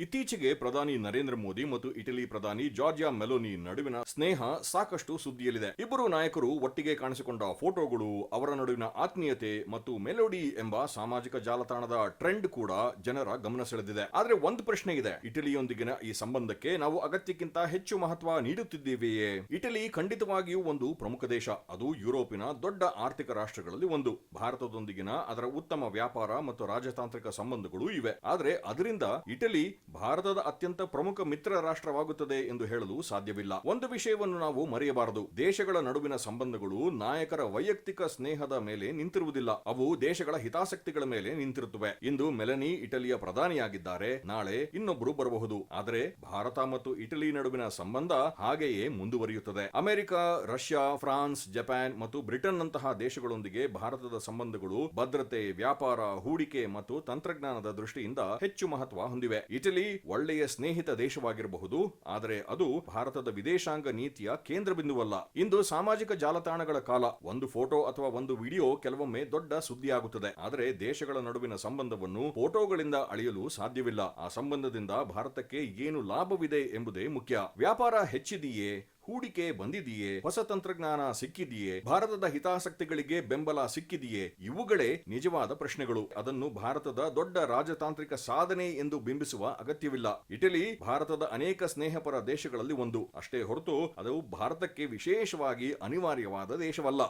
ಇತ್ತೀಚೆಗೆ ಪ್ರಧಾನಿ ನರೇಂದ್ರ ಮೋದಿ ಮತ್ತು ಇಟಲಿ ಪ್ರಧಾನಿ ಜಾರ್ಜಿಯಾ ಮೆಲೋನಿ ನಡುವಿನ ಸ್ನೇಹ ಸಾಕಷ್ಟು ಸುದ್ದಿಯಲ್ಲಿದೆ. ಇಬ್ಬರು ನಾಯಕರು ಒಟ್ಟಿಗೆ ಕಾಣಿಸಿಕೊಂಡ ಫೋಟೋಗಳು, ಅವರ ನಡುವಿನ ಆತ್ಮೀಯತೆ ಮತ್ತು ಮೆಲೋಡಿ ಎಂಬ ಸಾಮಾಜಿಕ ಜಾಲತಾಣದ ಟ್ರೆಂಡ್ ಕೂಡ ಜನರ ಗಮನ ಸೆಳೆದಿದೆ. ಆದ್ರೆ ಒಂದು ಪ್ರಶ್ನೆ ಇದೆ, ಇಟಲಿಯೊಂದಿಗಿನ ಈ ಸಂಬಂಧಕ್ಕೆ ನಾವು ಅಗತ್ಯಕ್ಕಿಂತ ಹೆಚ್ಚು ಮಹತ್ವ ನೀಡುತ್ತಿದ್ದೇವೆಯೇ? ಇಟಲಿ ಖಂಡಿತವಾಗಿಯೂ ಒಂದು ಪ್ರಮುಖ ದೇಶ. ಅದು ಯುರೋಪಿನ ದೊಡ್ಡ ಆರ್ಥಿಕ ರಾಷ್ಟ್ರಗಳಲ್ಲಿ ಒಂದು. ಭಾರತದೊಂದಿಗಿನ ಅದರ ಉತ್ತಮ ವ್ಯಾಪಾರ ಮತ್ತು ರಾಜತಾಂತ್ರಿಕ ಸಂಬಂಧಗಳು ಇವೆ. ಆದ್ರೆ ಅದರಿಂದ ಇಟಲಿ ಭಾರತದ ಅತ್ಯಂತ ಪ್ರಮುಖ ಮಿತ್ರ ರಾಷ್ಟ್ರವಾಗುತ್ತದೆ ಎಂದು ಹೇಳಲು ಸಾಧ್ಯವಿಲ್ಲ. ಒಂದು ವಿಷಯವನ್ನು ನಾವು ಮರೆಯಬಾರದು, ದೇಶಗಳ ನಡುವಿನ ಸಂಬಂಧಗಳು ನಾಯಕರ ವೈಯಕ್ತಿಕ ಸ್ನೇಹದ ಮೇಲೆ ನಿಂತಿರುವುದಿಲ್ಲ, ಅವು ದೇಶಗಳ ಹಿತಾಸಕ್ತಿಗಳ ಮೇಲೆ ನಿಂತಿರುತ್ತವೆ. ಇಂದು ಮೆಲನಿ ಇಟಲಿಯ ಪ್ರಧಾನಿಯಾಗಿದ್ದಾರೆ, ನಾಳೆ ಇನ್ನೊಬ್ಬರು ಬರಬಹುದು. ಆದರೆ ಭಾರತ ಮತ್ತು ಇಟಲಿ ನಡುವಿನ ಸಂಬಂಧ ಹಾಗೆಯೇ ಮುಂದುವರಿಯುತ್ತದೆ. ಅಮೆರಿಕ, ರಷ್ಯಾ, ಫ್ರಾನ್ಸ್, ಜಪಾನ್ ಮತ್ತು ಬ್ರಿಟನ್ ನಂತಹ ದೇಶಗಳೊಂದಿಗೆ ಭಾರತದ ಸಂಬಂಧಗಳು ಭದ್ರತೆ, ವ್ಯಾಪಾರ, ಹೂಡಿಕೆ ಮತ್ತು ತಂತ್ರಜ್ಞಾನದ ದೃಷ್ಟಿಯಿಂದ ಹೆಚ್ಚು ಮಹತ್ವ ಹೊಂದಿವೆ. ಇಟಲಿ ಒಳ್ಳೆಯ ಸ್ನೇಹಿತ ದೇಶವಾಗಿರಬಹುದು, ಆದರೆ ಅದು ಭಾರತದ ವಿದೇಶಾಂಗ ನೀತಿಯ ಕೇಂದ್ರ ಬಿಂದುವಲ್ಲ. ಇಂದು ಸಾಮಾಜಿಕ ಜಾಲತಾಣಗಳ ಕಾಲ. ಒಂದು ಫೋಟೋ ಅಥವಾ ಒಂದು ವಿಡಿಯೋ ಕೆಲವೊಮ್ಮೆ ದೊಡ್ಡ ಸುದ್ದಿಯಾಗುತ್ತದೆ, ಆದರೆ ದೇಶಗಳ ನಡುವಿನ ಸಂಬಂಧವನ್ನು ಫೋಟೋಗಳಿಂದ ಅಳೆಯಲು ಸಾಧ್ಯವಿಲ್ಲ. ಆ ಸಂಬಂಧದಿಂದ ಭಾರತಕ್ಕೆ ಏನು ಲಾಭವಿದೆ ಎಂಬುದೇ ಮುಖ್ಯ. ವ್ಯಾಪಾರ ಹೆಚ್ಚಿದೆಯೇ? ಹೂಡಿಕೆ ಬಂದಿದೆಯೇ? ಹೊಸ ತಂತ್ರಜ್ಞಾನ ಸಿಕ್ಕಿದೆಯೇ? ಭಾರತದ ಹಿತಾಸಕ್ತಿಗಳಿಗೆ ಬೆಂಬಲ ಸಿಕ್ಕಿದೆಯೇ? ಇವುಗಳೇ ನಿಜವಾದ ಪ್ರಶ್ನೆಗಳು. ಅದನ್ನು ಭಾರತದ ದೊಡ್ಡ ರಾಜತಾಂತ್ರಿಕ ಸಾಧನೆ ಎಂದು ಬಿಂಬಿಸುವ ಅಗತ್ಯವಿಲ್ಲ. ಇಟಲಿ ಭಾರತದ ಅನೇಕ ಸ್ನೇಹಪರ ದೇಶಗಳಲ್ಲಿ ಒಂದು. ಅಷ್ಟೇ ಹೊರತು ಅದು ಭಾರತಕ್ಕೆ ವಿಶೇಷವಾಗಿ ಅನಿವಾರ್ಯವಾದ ದೇಶವಲ್ಲ.